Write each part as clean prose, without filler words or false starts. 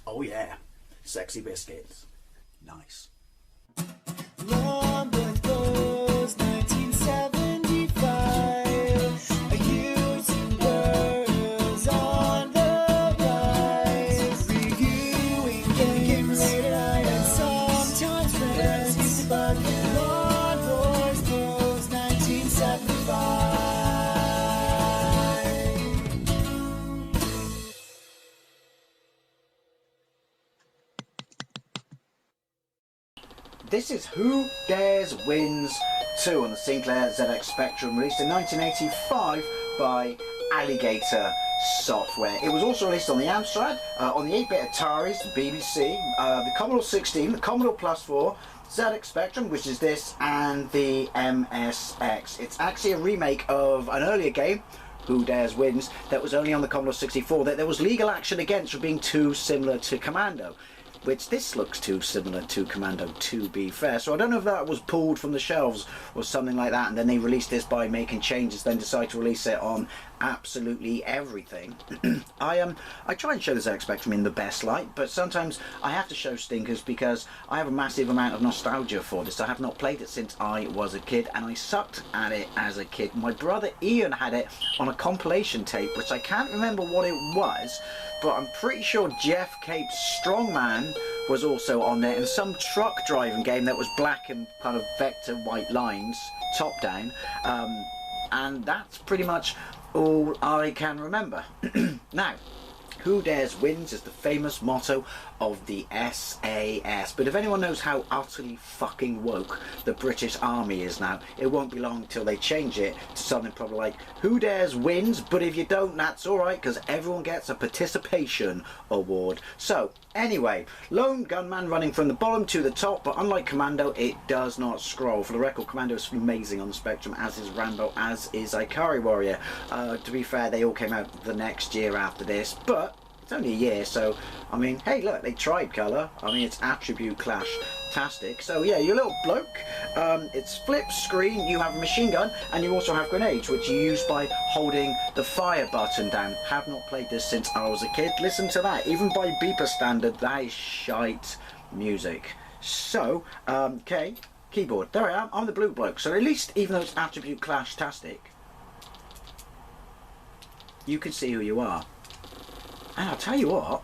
Oh yeah, sexy biscuits. Nice. Longboard Blues 1975. YouTubers on the rise. Reviewing games late at night and sometimes friends. But Longboard Blues 1975. This is Who Dares Wins 2 on the Sinclair ZX Spectrum, released in 1985 by Alligator Software. It was also released on the Amstrad, on the 8-bit Ataris, the BBC, the Commodore 16, the Commodore Plus 4, ZX Spectrum, which is this, and the MSX. It's actually a remake of an earlier game, Who Dares Wins, that was only on the Commodore 64, that there was legal action against for being too similar to Commando. Which this looks too similar to Commando, to be fair. So I don't know if that was pulled from the shelves or something like that, and then they released this by making changes, then decide to release it on absolutely everything. I try and show the ZX Spectrum in the best light, but sometimes I have to show stinkers because I have a massive amount of nostalgia for this. I have not played it since I was a kid, and I sucked at it as a kid. My brother Ian had it on a compilation tape, which I can't remember what it was, but I'm pretty sure Jeff Cape's Strongman was also on there, and some truck driving game that was black and kind of vector white lines, top down, and that's pretty much all I can remember. Now, Who Dares Wins is the famous motto of the SAS, but if anyone knows how utterly fucking woke the British Army is now, it won't be long till they change it to something probably like Who Dares Wins, but if you don't, that's alright, because everyone gets a participation award. So anyway, lone gunman running from the bottom to the top, but unlike Commando, it does not scroll. For the record, Commando is amazing on the Spectrum, as is Rambo, as is Ikari Warrior. To be fair, they all came out the next year after this, but it's only a year, so I mean, hey look, they tried colour. I mean, it's attribute clash-tastic. So yeah, you're a little bloke. It's flip screen, you have a machine gun, and you also have grenades, which you use by holding the fire button down. Have not played this since I was a kid. Listen to that, even by beeper standard, that is shite music. So, okay, keyboard, there I am, I'm the blue bloke. So at least, even though it's attribute clash-tastic, you can see who you are. And I'll tell you what,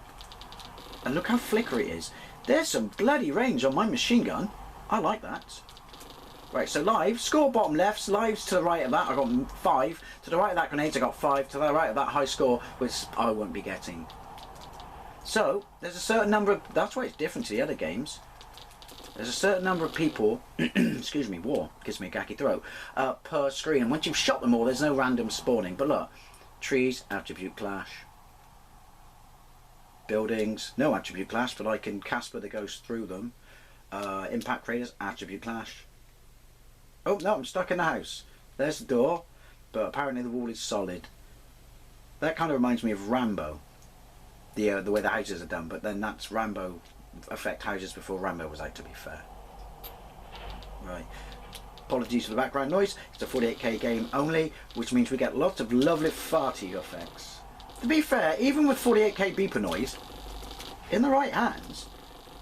and look how flickery it is. There's some bloody range on my machine gun. I like that. Right, so live, score bottom left, lives to the right of that, I got 5. To the right of that grenades, I got 5. To the right of that high score, which I won't be getting. So, there's a certain number of, that's why it's different to the other games. There's a certain number of people, excuse me, war, gives me a gacky throat, per screen. And once you've shot them all, there's no random spawning. But look, trees, attribute clash. Buildings, no attribute clash, but I can Casper that goes through them. Impact craters, attribute clash. Oh no, I'm stuck in the house. There's the door, but apparently the wall is solid. That kind of reminds me of Rambo, the way the houses are done. But then that's Rambo affect houses before Rambo was out, to be fair. Right. Apologies for the background noise. It's a 48K game only, which means we get lots of lovely farty effects. To be fair, even with 48K beeper noise, in the right hands,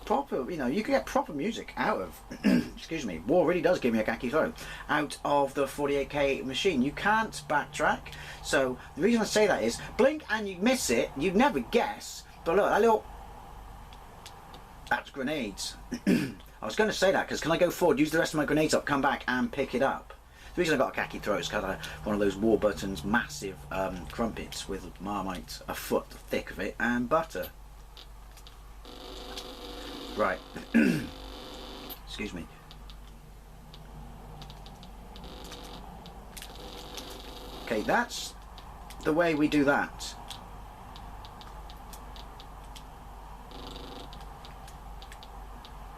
proper, you know, you can get proper music out of, excuse me, war really does give me a gacky throat, out of the 48K machine. You can't backtrack, so the reason I say that is, blink and you miss it, you'd never guess, but look, that little, that's grenades. I was going to say that, because can I go forward, use the rest of my grenades up, come back and pick it up? The reason I got a khaki throat is because I one of those War Buttons massive crumpets with Marmite a foot thick of it and butter. Right. Excuse me. Okay, that's the way we do that.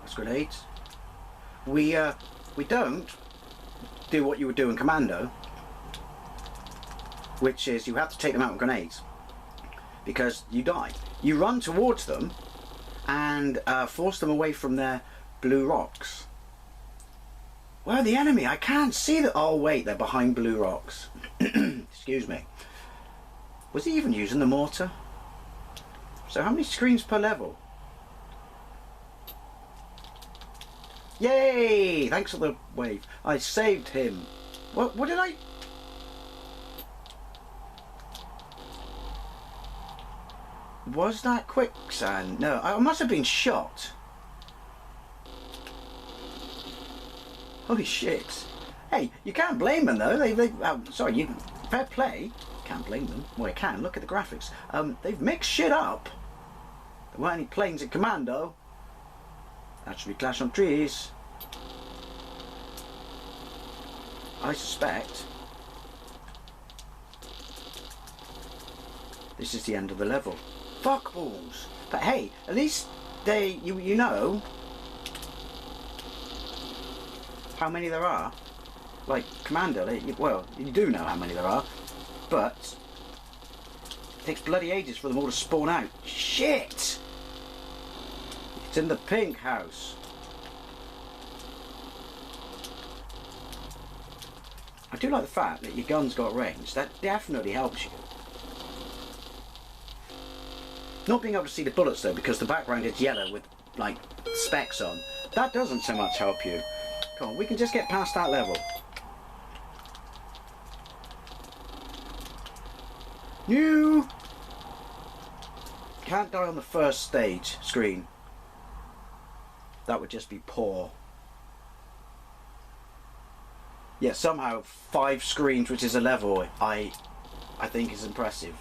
That's grenades. We don't do what you would do in Commando, which is you have to take them out with grenades because you die. You run towards them and force them away from their blue rocks. Where are the enemy? I can't see that. Oh wait, they're behind blue rocks. Excuse me. Was he even using the mortar? So how many screens per level? Yay! Thanks for the wave. I saved him. What did I... Was that quicksand? No, I must have been shot. Holy shit. Hey, you can't blame them though. Sorry, you... Fair play. Can't blame them. Well, you can. Look at the graphics. They've mixed shit up. There weren't any planes in Commando. That should be Clash on Trees. I suspect this is the end of the level. Fuck balls. But hey, at least you know how many there are. Like Commando, well, you do know how many there are, but it takes bloody ages for them all to spawn out. Shit! It's in the pink house. I do like the fact that your gun's got range. That definitely helps you. Not being able to see the bullets though, because the background is yellow with like specks on. That doesn't so much help you. Come on, we can just get past that level. You can't die on the first stage screen. That would just be poor. Yeah, somehow 5 screens, which is a level, I think is impressive.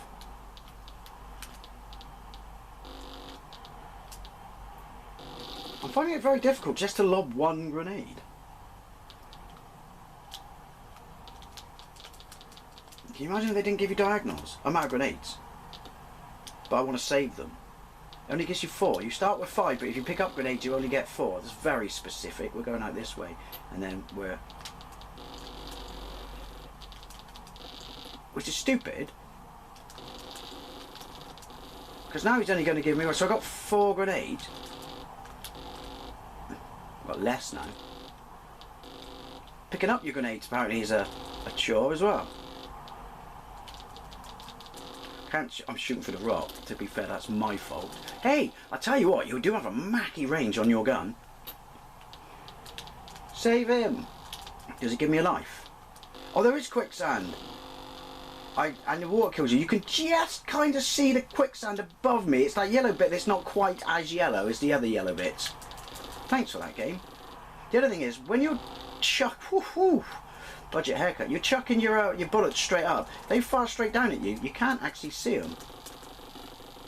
I'm finding it very difficult just to lob one grenade. Can you imagine if they didn't give you diagonals? I'm out of grenades, but I want to save them. It only gives you 4. You start with 5, but if you pick up grenades you only get 4. That's very specific. We're going out this way, and then we're... Which is stupid, because now he's only going to give me... So I've got 4 grenades. I've got less now. Picking up your grenades apparently is a chore as well. I'm shooting for the rock. To be fair, that's my fault. Hey, I tell you what, you do have a mackie range on your gun. Save him. Does it give me a life? Oh, there is quicksand. And the water kills you. You can just kind of see the quicksand above me. It's that yellow bit that's not quite as yellow as the other yellow bits. Thanks for that game. The other thing is, when you're budget haircut, you're chucking your bullets straight up. They fire straight down at you. You can't actually see them.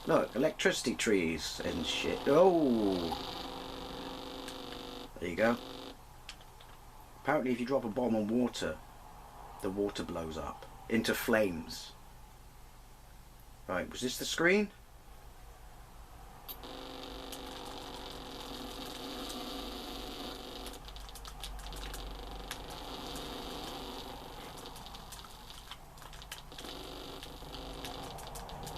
Look, electricity trees and shit. Oh, there you go. Apparently, if you drop a bomb on water, the water blows up into flames. Right, was this the screen?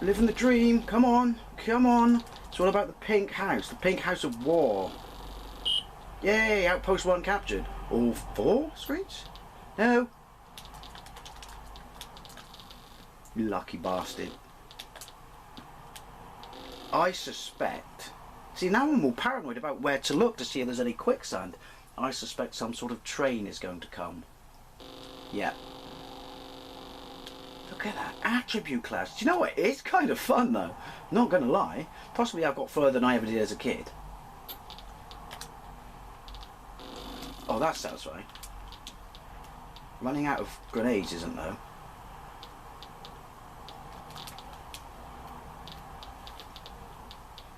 Living the dream, come on, come on. It's all about the pink house, the pink house of war. Yay, outpost 1 captured. All 4 screens? No. You lucky bastard. I suspect... See, now I'm more paranoid about where to look to see if there's any quicksand. I suspect some sort of train is going to come. Yeah. Look at that attribute class. Do you know what? It's kind of fun though. Not gonna lie. Possibly I've got further than I ever did as a kid. Oh, that's satisfying. Running out of grenades isn't though.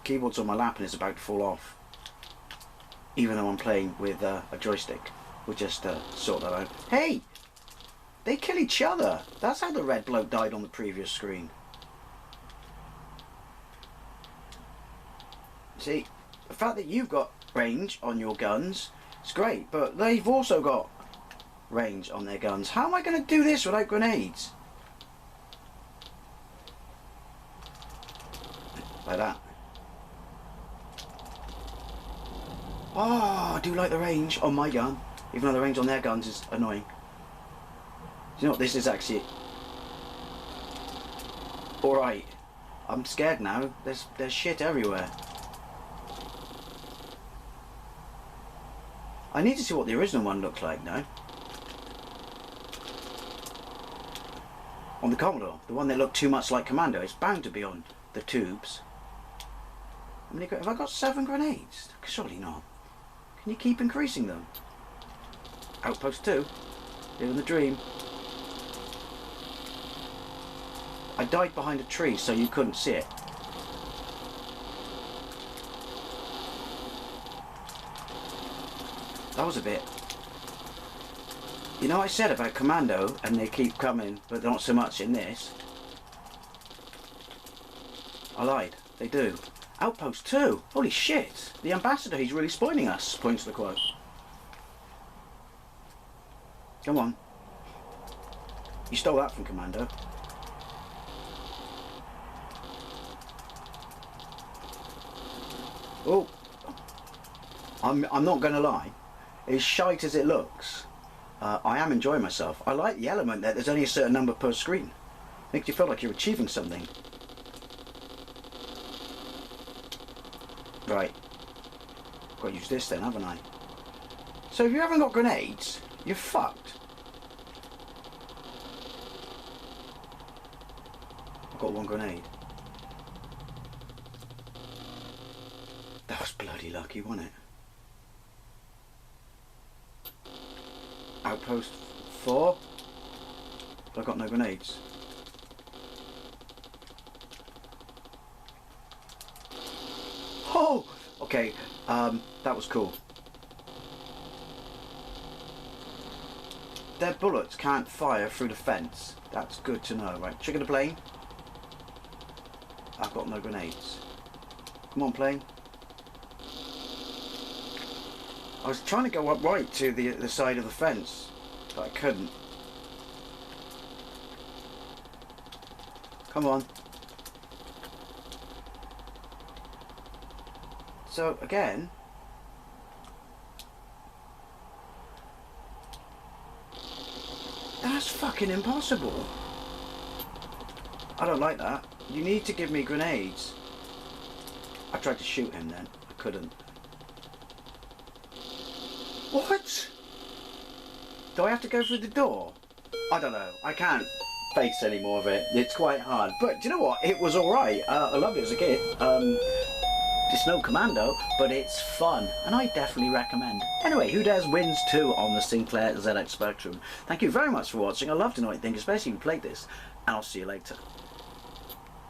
Keyboard's on my lap and it's about to fall off. Even though I'm playing with a joystick. We'll just sort that out. Hey! They kill each other. That's how the red bloke died on the previous screen. See, the fact that you've got range on your guns is great, but they've also got range on their guns. How am I going to do this without grenades? Like that. Oh, I do like the range on my gun, even though the range on their guns is annoying. Do you know what, this is actually... Alright, I'm scared now. There's shit everywhere. I need to see what the original one looked like now. On the Commodore, the one that looked too much like Commando, it's bound to be on the tubes. How many, have I got 7 grenades? Surely not. Can you keep increasing them? Outpost 2, living the dream. I died behind a tree so you couldn't see it. That was a bit. You know, I said about Commando, and they keep coming, but not so much in this. I lied. They do. Outpost 2. Holy shit. The ambassador, he's really spoiling us. Points to the quote. Come on. You stole that from Commando. Oh. I'm not going to lie. As shite as it looks, I am enjoying myself. I like the element that there's only a certain number per screen. Makes you feel like you're achieving something. Right. Got to use this then, haven't I? So if you haven't got grenades, you're fucked. I've got 1 grenade. That was bloody lucky, wasn't it? Outpost 4. But I've got no grenades. Oh! Okay, that was cool. Their bullets can't fire through the fence. That's good to know. Right, trigger the plane. I've got no grenades. Come on, plane. I was trying to go up right to the side of the fence, but I couldn't. Come on. So again, that's fucking impossible. I don't like that. You need to give me grenades. I tried to shoot him then. I couldn't. What? Do I have to go through the door? I don't know. I can't face any more of it. It's quite hard. But do you know what? It was alright. I loved it as a kid. It's no Commando, but it's fun. And I definitely recommend. Anyway, Who Dares wins 2 on the Sinclair ZX Spectrum. Thank you very much for watching. I love to know what you think, especially if you played this. And I'll see you later.